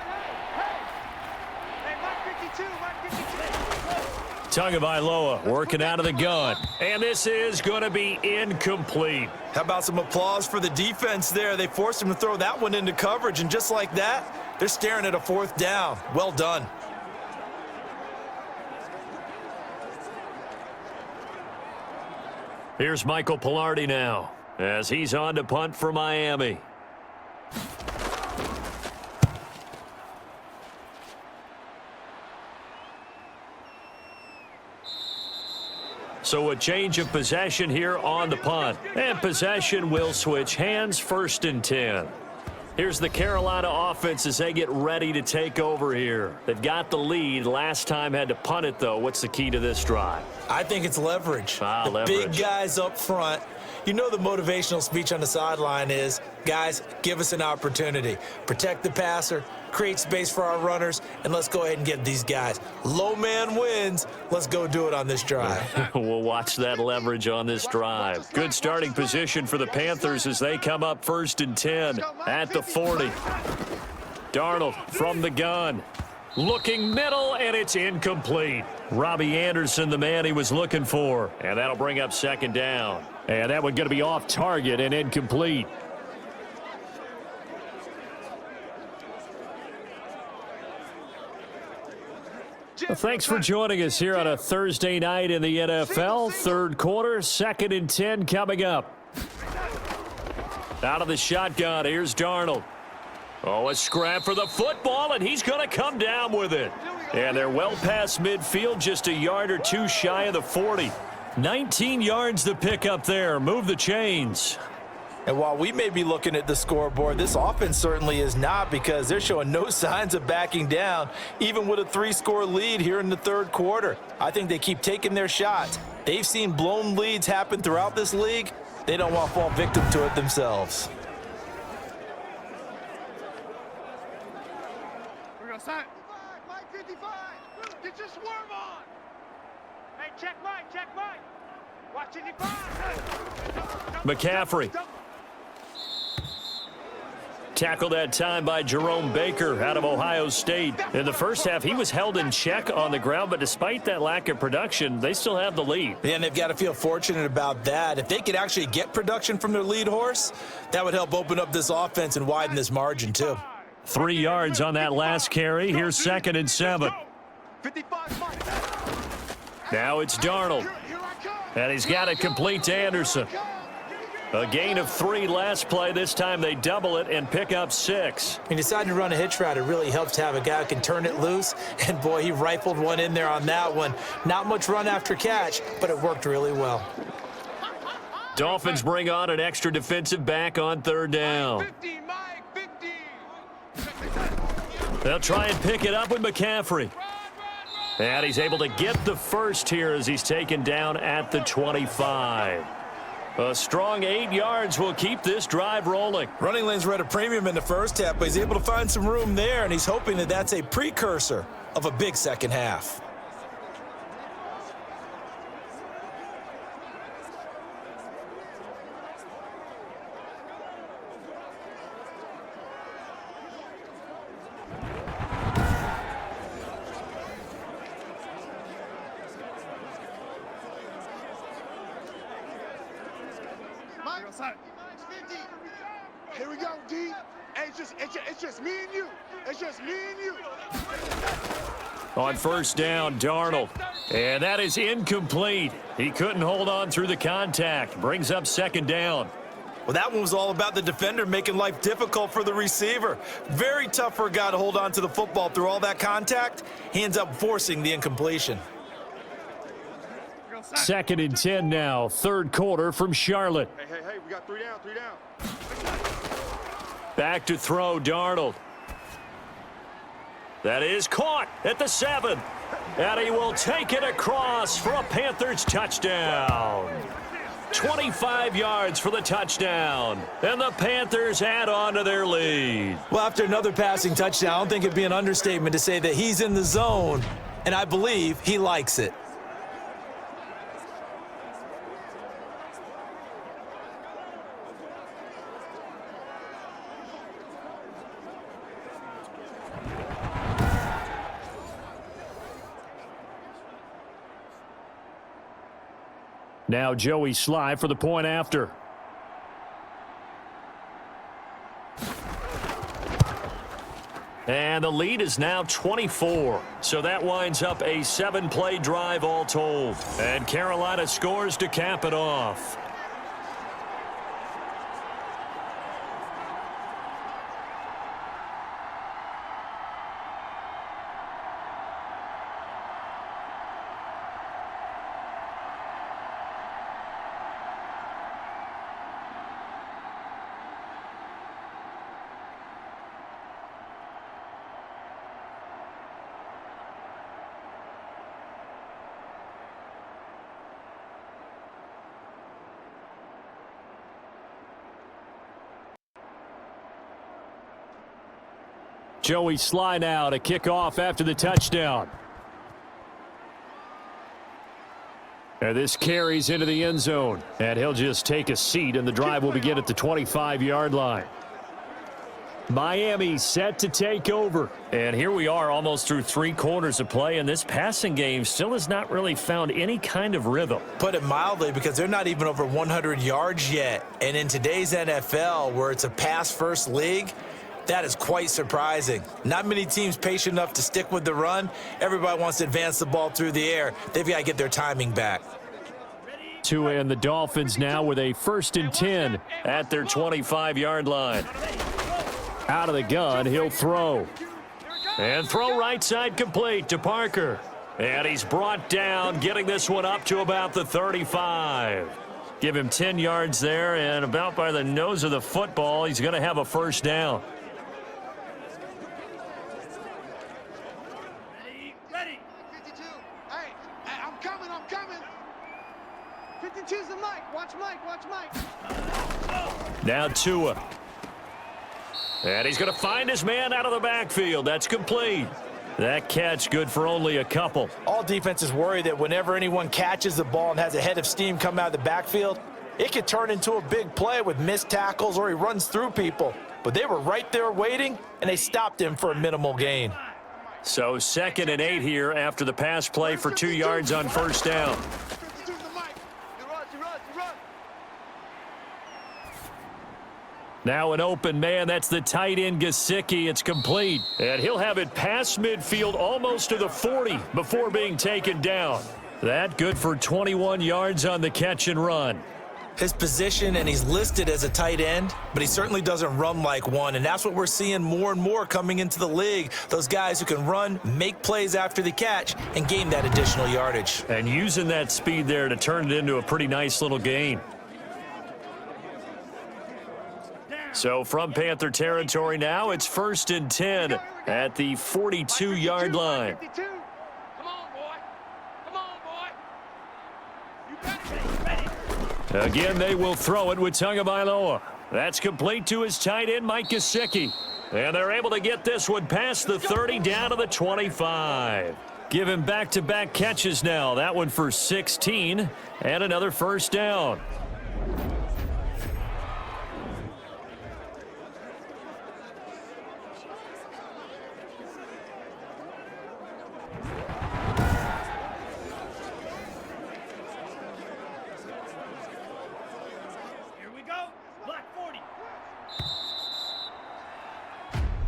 Tagovailoa working out of the gun. And this is going to be incomplete. How about some applause for the defense there? They forced him to throw that one into coverage, and just like that, they're staring at a 4th down. Well done. Here's Michael Pilardi now, as he's on to punt for Miami. So a change of possession here on the punt. And possession will switch hands, 1st and 10. Here's the Carolina offense as they get ready to take over here. They've got the lead. Last time had to punt it, though. What's the key to this drive? I think it's leverage. Leverage. Big guys up front. You know the motivational speech on the sideline is, guys, give us an opportunity. Protect the passer, create space for our runners, and let's go ahead and get these guys. Low man wins. Let's go do it on this drive. We'll watch that leverage on this drive. Good starting position for the Panthers as they come up 1st and 10 at the 40. Darnold from the gun. Looking middle, and it's incomplete. Robbie Anderson, the man he was looking for. And that'll bring up 2nd down. And that one going to be off target and incomplete. Well, thanks for joining us here on a Thursday night in the NFL. 3rd quarter, 2nd and 10 coming up. Out of the shotgun, here's Darnold. Oh, a scrap for the football, and he's going to come down with it. And they're well past midfield, just a yard or two shy of the 40. 19 yards to pick up there. Move the chains. And while we may be looking at the scoreboard, this offense certainly is not, because they're showing no signs of backing down, even with a 3-score lead here in the 3rd quarter. I think they keep taking their shots. They've seen blown leads happen throughout this league. They don't want to fall victim to it themselves. We're going to sign. Mike 55. Get your swarm on. Hey, check Mike. Watch 55. McCaffrey. Tackled that time by Jerome Baker out of Ohio State. In the first half, he was held in check on the ground, but despite that lack of production, they still have the lead. And they've got to feel fortunate about that. If they could actually get production from their lead horse, that would help open up this offense and widen this margin too. 3 yards on that last carry. Here's 2nd and 7. 55 Mike. Now it's Darnold. And he's got it complete to Anderson. A gain of 3 last play. This time they double it and pick up 6. He decided to run a hitch route. It really helps to have a guy who can turn it loose. And, boy, he rifled one in there on that one. Not much run after catch, but it worked really well. Dolphins bring on an extra defensive back on 3rd down. 50, Mike, 50. They'll try and pick it up with McCaffrey. And he's able to get the first here as he's taken down at the 25. A strong 8 yards will keep this drive rolling. Running lanes were at a premium in the first half, but he's able to find some room there, and he's hoping that that's a precursor of a big second half. Here we go, D. Hey, it's just me and you. It's just me and you. On 1st down, Darnold. And that is incomplete. He couldn't hold on through the contact. Brings up 2nd down. Well, that one was all about the defender making life difficult for the receiver. Very tough for a guy to hold on to the football through all that contact. He ends up forcing the incompletion. 2nd and 10 now. 3rd quarter from Charlotte. Hey, we got 3 down, 3 down. Back to throw, Darnold. That is caught at the 7. And he will take it across for a Panthers touchdown. 25 yards for the touchdown. And the Panthers add on to their lead. Well, after another passing touchdown, I don't think it'd be an understatement to say that he's in the zone, and I believe he likes it. Now Joey Sly for the point after. And the lead is now 24. So that winds up a 7-play drive all told. And Carolina scores to cap it off. Joey Sly now to kick off after the touchdown. And this carries into the end zone. And he'll just take a seat, and the drive will begin at the 25-yard line. Miami set to take over. And here we are almost through 3 quarters of play, and this passing game still has not really found any kind of rhythm. Put it mildly, because they're not even over 100 yards yet. And in today's NFL, where it's a pass-first league, that is quite surprising. Not many teams patient enough to stick with the run. Everybody wants to advance the ball through the air. They've got to get their timing back. Tua and the Dolphins now with a 1st and 10 at their 25-yard line. Out of the gun, he'll throw. And throw right side complete to Parker. And he's brought down, getting this one up to about the 35. Give him 10 yards there, and about by the nose of the football, he's going to have a 1st down. Ready. 52. Hey, I'm coming. 52's the Mike. Watch Mike. Now Tua. And he's going to find his man out of the backfield. That's complete. That catch good for only a couple. All defenses worry that whenever anyone catches the ball and has a head of steam come out of the backfield, it could turn into a big play with missed tackles or he runs through people. but they were right there waiting, and they stopped him for a minimal gain. So 2nd and 8 here after the pass play for 2 yards on first down. Now an open man. That's the tight end, Gesicki. It's complete. And he'll have it past midfield almost to the 40 before being taken down. That good for 21 yards on the catch and run. His position, and he's listed as a tight end, but he certainly doesn't run like one, and that's what we're seeing more and more coming into the league. Those guys who can run, make plays after the catch, and gain that additional yardage. And using that speed there to turn it into a pretty nice little gain. So from Panther territory now, it's 1st and 10 at the 42-yard line. Come on, boy. Come on, boy. You better be ready. Again, they will throw it with Tagovailoa. That's complete to his tight end, Mike Gesicki. And they're able to get this one past the 30 down to the 25. Give him back-to-back catches now. That one for 16 and another first down.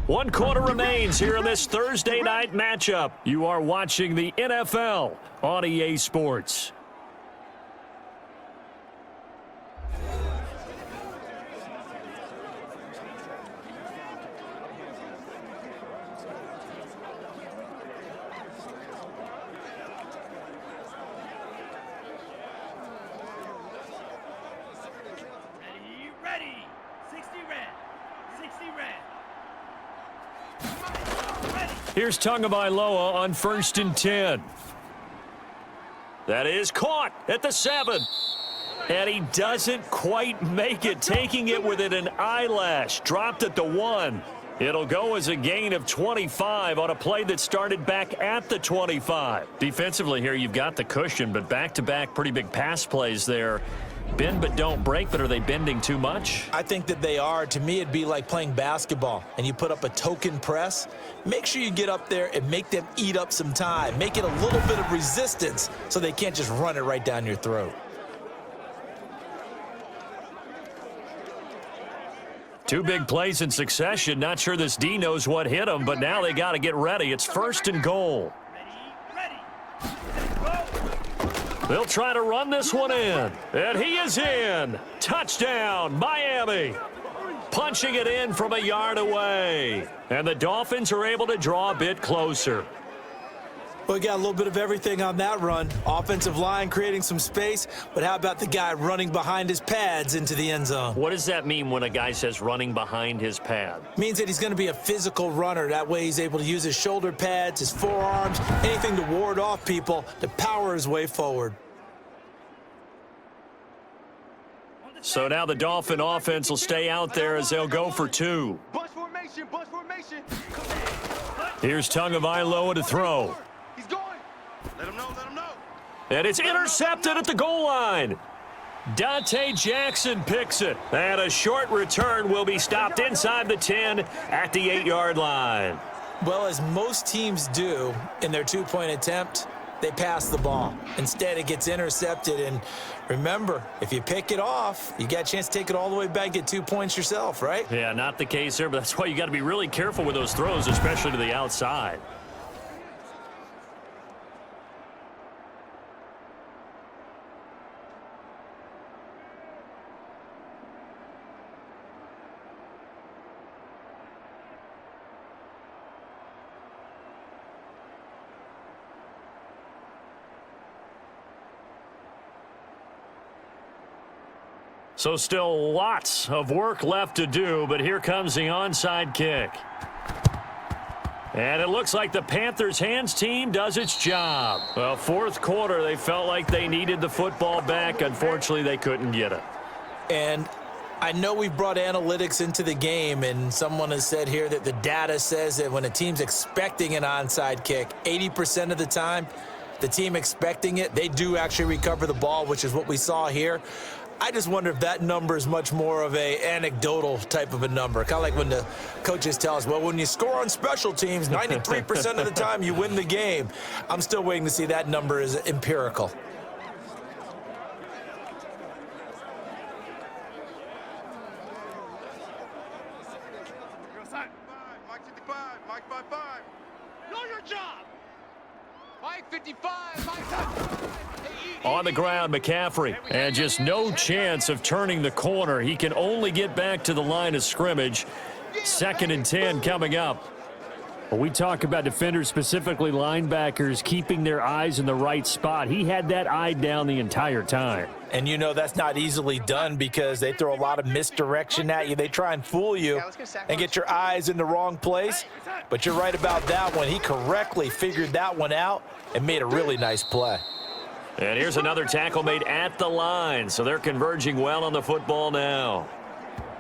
One quarter remains here in this Thursday night matchup. You are watching the NFL on EA Sports. Ready. 60 red. 60 red. Here's Tagovailoa on 1st and 10. That is caught at the 7. And he doesn't quite make it, taking it within an eyelash. Dropped at the 1. It'll go as a gain of 25 on a play that started back at the 25. Defensively here, you've got the cushion, but back-to-back pretty big pass plays there. Bend but don't break, but are they bending too much? I think that they are. To me, it'd be like playing basketball, and you put up a token press. Make sure you get up there and make them eat up some time. Make it a little bit of resistance so they can't just run it right down your throat. Two big plays in succession. Not sure this D knows what hit him, but now they got to get ready. It's 1st and goal. They'll try to run this one in. And he is in. Touchdown, Miami. Punching it in from a yard away. And the Dolphins are able to draw a bit closer. Well, we got a little bit of everything on that run. Offensive line creating some space, but how about the guy running behind his pads into the end zone? What does that mean when a guy says running behind his pad? Means that he's going to be a physical runner. That way he's able to use his shoulder pads, his forearms, anything to ward off people to power his way forward. So now the Dolphin offense will stay out there as they'll go for 2. Bunch formation, bunch formation. Here's Tagovailoa to throw. He's going. Let him know, let him know. And it's intercepted at the goal line. Dante Jackson picks it. And a short return will be stopped inside the 10 at the 8-yard line. Well, as most teams do in their two-point attempt, they pass the ball. Instead, it gets intercepted. And remember, if you pick it off, you got a chance to take it all the way back, get 2 points yourself, right? Yeah, not the case here, but that's why you got to be really careful with those throws, especially to the outside. So still lots of work left to do, but here comes the onside kick. And it looks like the Panthers' hands team does its job. Well, 4th quarter, they felt like they needed the football back. Unfortunately, they couldn't get it. And I know we've brought analytics into the game, and someone has said here that the data says that when a team's expecting an onside kick, 80% of the time, the team expecting it, they do actually recover the ball, which is what we saw here. I just wonder if that number is much more of a anecdotal type of a number. Kind of like when the coaches tell us, well, when you score on special teams, 93% of the time you win the game. I'm still waiting to see that number is empirical. Mike 55, Mike 55. Know your job. Mike 55, Mike 55. On the ground, McCaffrey, and just no chance of turning the corner. He can only get back to the line of scrimmage. 2nd and 10 coming up. When we talk about defenders, specifically linebackers, keeping their eyes in the right spot, he had that eye down the entire time. And you know that's not easily done because they throw a lot of misdirection at you. They try and fool you and get your eyes in the wrong place. But you're right about that one. He correctly figured that one out and made a really nice play. And here's another tackle made at the line, so they're converging well on the football now.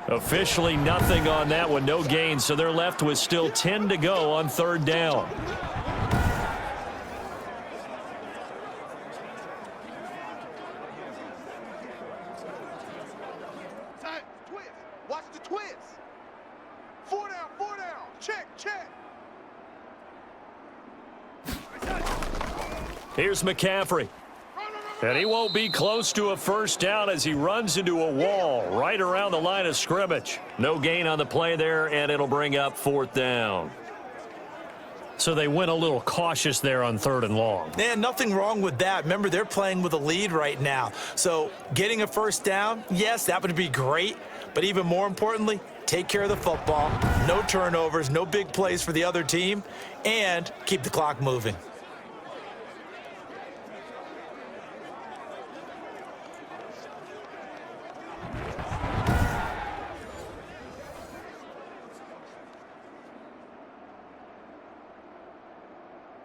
Officially nothing on that one, no gain, so they're left with still 10 to go on 3rd down. Twist. Watch the twist. 4 down, 4 down. Check, check. Here's McCaffrey. And he won't be close to a 1st down as he runs into a wall right around the line of scrimmage. No gain on the play there, and it'll bring up 4th down. So they went a little cautious there on 3rd and long. Man, nothing wrong with that. Remember, they're playing with a lead right now. So getting a 1st down, yes, that would be great. But even more importantly, take care of the football. No turnovers, no big plays for the other team, and keep the clock moving.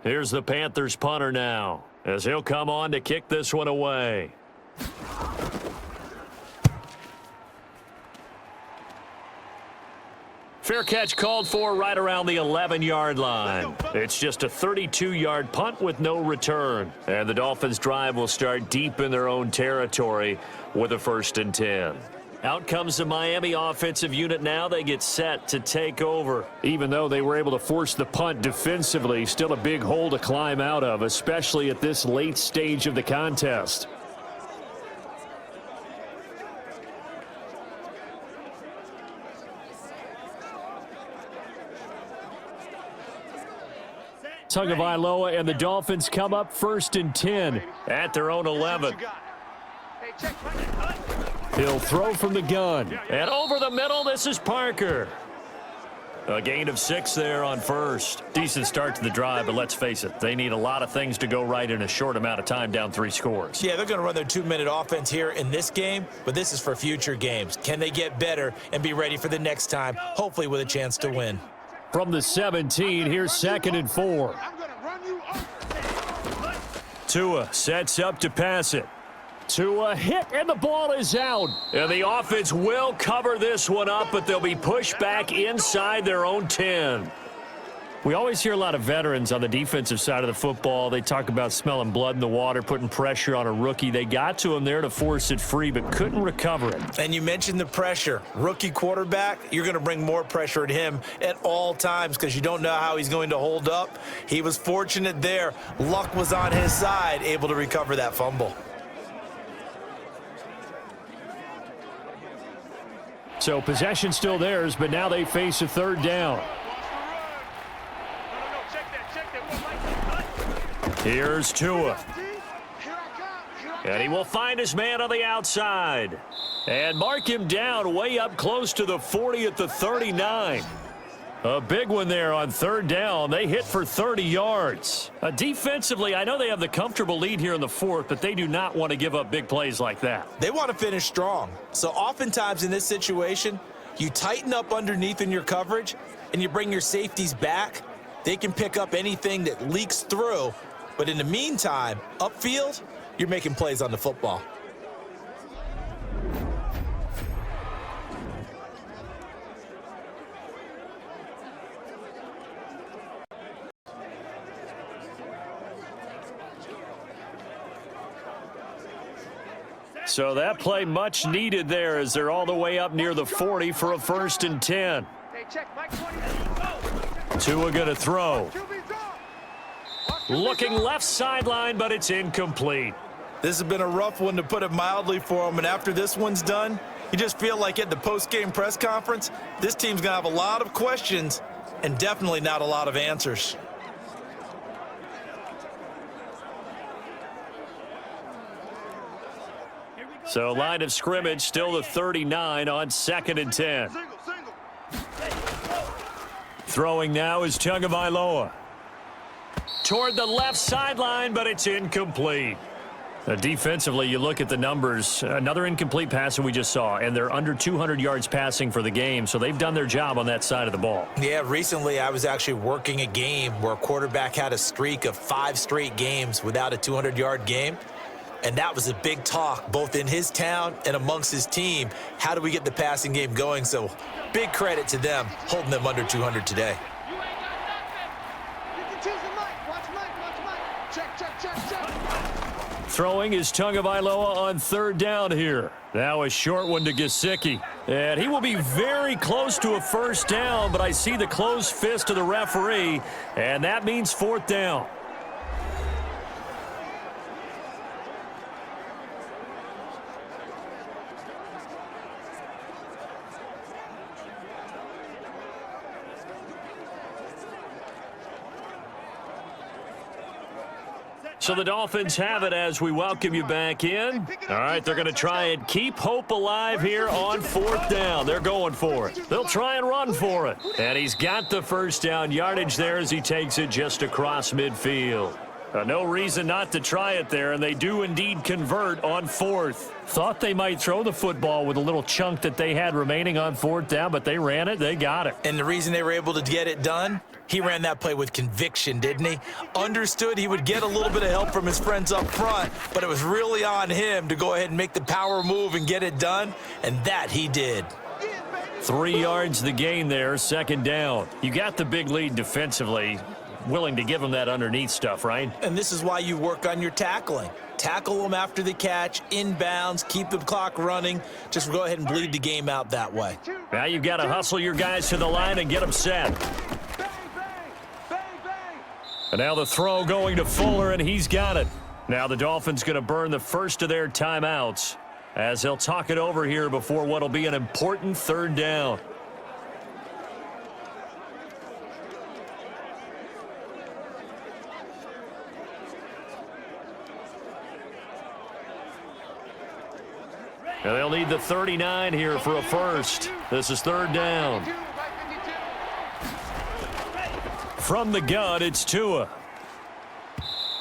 Here's the Panthers punter now, as he'll come on to kick this one away. Fair catch called for right around the 11-yard line. It's just a 32-yard punt with no return. And the Dolphins' drive will start deep in their own territory with a 1st and 10. Out comes the Miami offensive unit now. They get set to take over. Even though they were able to force the punt defensively, still a big hole to climb out of, especially at this late stage of the contest. Tagovailoa and the Dolphins come up 1st and 10 at their own 11. He'll throw from the gun. And over the middle, this is Parker. A gain of 6 there on 1st. Decent start to the drive, but let's face it, they need a lot of things to go right in a short amount of time, down 3 scores. Yeah, they're going to run their 2-minute offense here in this game, but this is for future games. Can they get better and be ready for the next time, hopefully with a chance to win? From the 17, here's 2nd and 4. Tua sets up to pass it. Tua hit, and the ball is out. And the offense will cover this one up, but they'll be pushed back inside their own 10. We always hear a lot of veterans on the defensive side of the football. They talk about smelling blood in the water, putting pressure on a rookie. They got to him there to force it free, but couldn't recover it. And you mentioned the pressure. Rookie quarterback, you're going to bring more pressure at him at all times because you don't know how he's going to hold up. He was fortunate there. Luck was on his side, able to recover that fumble. So possession still theirs, but now they face a 3rd down. Here's Tua. And he will find his man on the outside. And mark him down way up close to the 40 at the 39. A big one there on 3rd down. They hit for 30 yards. Defensively, I know they have the comfortable lead here in the 4th, but they do not want to give up big plays like that. They want to finish strong. So oftentimes in this situation, you tighten up underneath in your coverage and you bring your safeties back. They can pick up anything that leaks through. But in the meantime, upfield, you're making plays on the football. So that play much needed there as they're all the way up near the 40 for a 1st and 10. Hey, check, Mike 20. Tua going to throw. Looking left sideline, but it's incomplete. This has been a rough one, to put it mildly, for him. And after this one's done, you just feel like at the post-game press conference, this team's going to have a lot of questions and definitely not a lot of answers. So line of scrimmage still the 39 on 2nd and 10. Throwing now is Tagovailoa. Toward the left sideline, but it's incomplete. Defensively, you look at the numbers. Another incomplete pass that we just saw, and they're under 200 yards passing for the game, so they've done their job on that side of the ball. Yeah, recently I was actually working a game where a quarterback had a streak of 5 straight games without a 200-yard game. And that was a big talk, both in his town and amongst his team. How do we get the passing game going? So big credit to them, holding them under 200 today. Throwing is Tagovailoa on 3rd down here. Now a short one to Gesicki. And he will be very close to a 1st down, but I see the closed fist of the referee, and that means 4th down. So the Dolphins have it as we welcome you back in. All right, they're going to try and keep hope alive here on 4th down. They're going for it. They'll try and run for it. And he's got the 1st down yardage there as he takes it just across midfield. No reason not to try it there, and they do indeed convert on 4th. Thought they might throw the football with a little chunk that they had remaining on 4th down, but they ran it, they got it. And the reason they were able to get it done, he ran that play with conviction, didn't he? Understood he would get a little bit of help from his friends up front, but it was really on him to go ahead and make the power move and get it done, and that he did. 3 yards the gain there, 2nd down. You got the big lead defensively. Willing to give them that underneath stuff, right? And this is why you work on your tackling. Tackle them after the catch, inbounds, keep the clock running. Just go ahead and bleed the game out that way. Now you've got to hustle your guys to the line and get them set. And now the throw going to Fuller, and he's got it. Now the Dolphins going to burn the first of their timeouts as they'll talk it over here before what will be an important 3rd down. And they'll need the 39 here for a 1st. This is 3rd down. From the gun, it's Tua.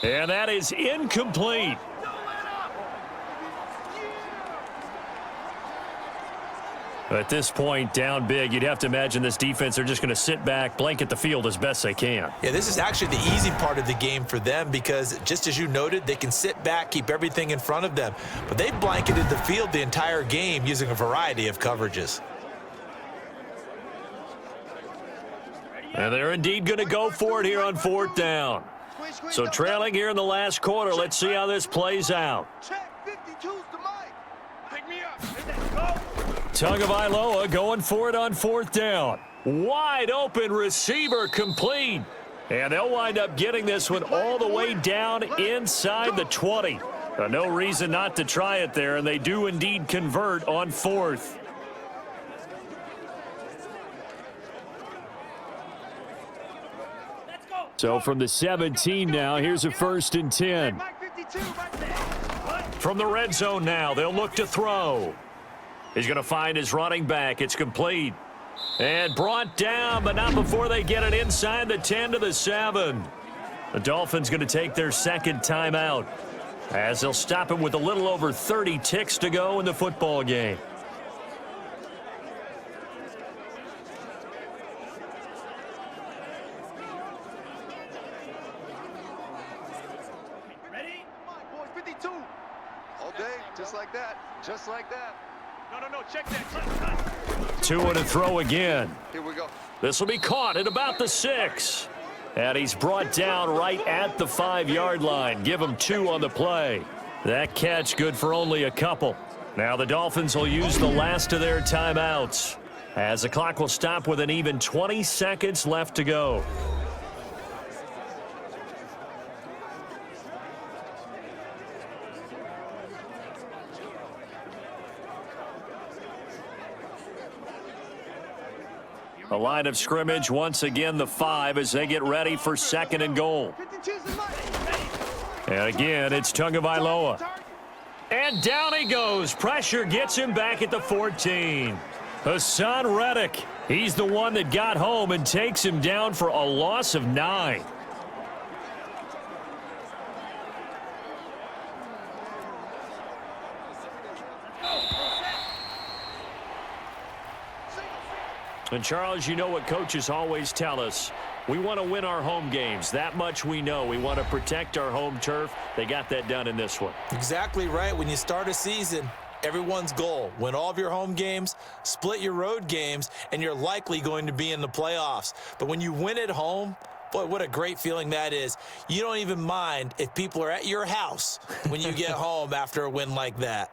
And that is incomplete. At this point, down big, you'd have to imagine this defense, they're just going to sit back, blanket the field as best they can. Yeah, this is actually the easy part of the game for them because, just as you noted, they can sit back, keep everything in front of them. But they've blanketed the field the entire game using a variety of coverages. And they're indeed going to go for it here on 4th down. So trailing here in the last quarter, let's see how this plays out. Tagovailoa going for it on 4th down. Wide open receiver complete. And they'll wind up getting this one all the way down inside the 20. No reason not to try it there, and they do indeed convert on 4th. So from the 17 now, here's a 1st and 10. From the red zone now, they'll look to throw. He's going to find his running back. It's complete. And brought down, but not before they get it inside the 10 to the 7. The Dolphins going to take their 2nd timeout as they'll stop him with a little over 30 ticks to go in the football game. Ready? Come on, boys, 52. All day, just like that. Just like that. No, check that. Tua to throw again. Here we go. This will be caught at about the 6. And he's brought down right at the 5-yard line. Give him 2 on the play. That catch good for only a couple. Now the Dolphins will use the last of their timeouts, as the clock will stop with an even 20 seconds left to go. The line of scrimmage, once again, the 5 as they get ready for 2nd and goal. 52's the Mike. And again, it's Tagovailoa. And down he goes. Pressure gets him back at the 14. Hassan Reddick, he's the one that got home and takes him down for a loss of 9. And Charles, you know what coaches always tell us. We want to win our home games. That much we know. We want to protect our home turf. They got that done in this one. Exactly right. When you start a season, everyone's goal, win all of your home games, split your road games, and you're likely going to be in the playoffs. But when you win at home, boy, what a great feeling that is. You don't even mind if people are at your house when you get home after a win like that.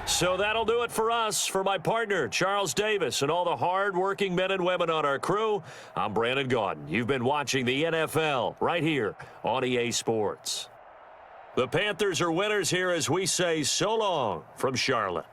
So that'll do it for us. For my partner, Charles Davis, and all the hard-working men and women on our crew, I'm Brandon Gaudin. You've been watching the NFL right here on EA Sports. The Panthers are winners here as we say so long from Charlotte.